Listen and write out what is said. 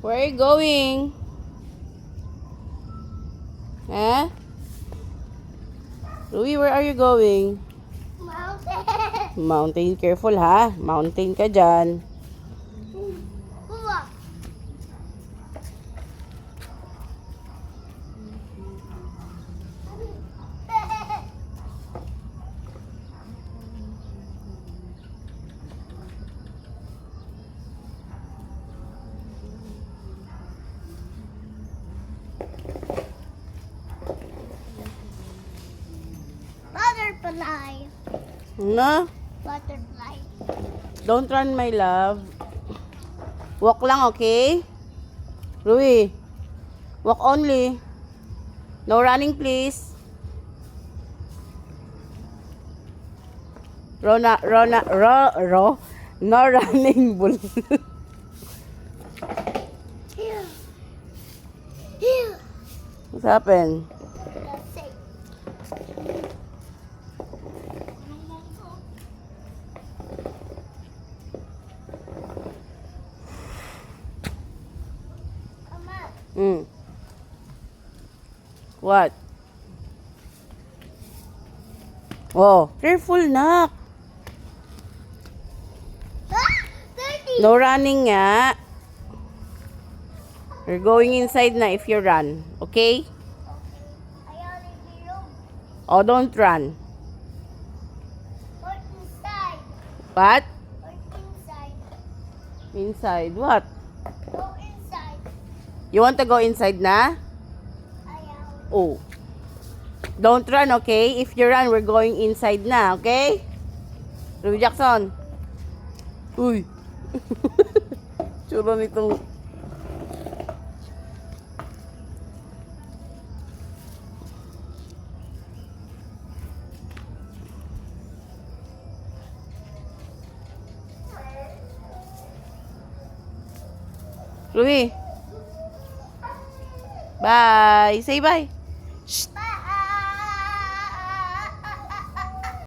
Where are you going? Huh? Louie, where are you going? Mountain. Mountain, careful ha. Mountain ka dyan. Butterfly. No? Butterfly. Don't run, my love. Walk lang, okay? Louie, walk only. No running, please. No running, bull. Here. Here. What's happened? That's it. Mama. What? Oh, careful na. Dirty. No running nga. You're going inside na if you run. Okay? I only belong. Oh, don't run. Or inside. What? Or inside. Inside. What? Go inside. You want to go inside na? Ayaw. Oh. Don't run, okay? If you run, we're going inside na, okay? Ruby Jackson. Uy. Tsura nitong... Ruby. Bye. Say bye.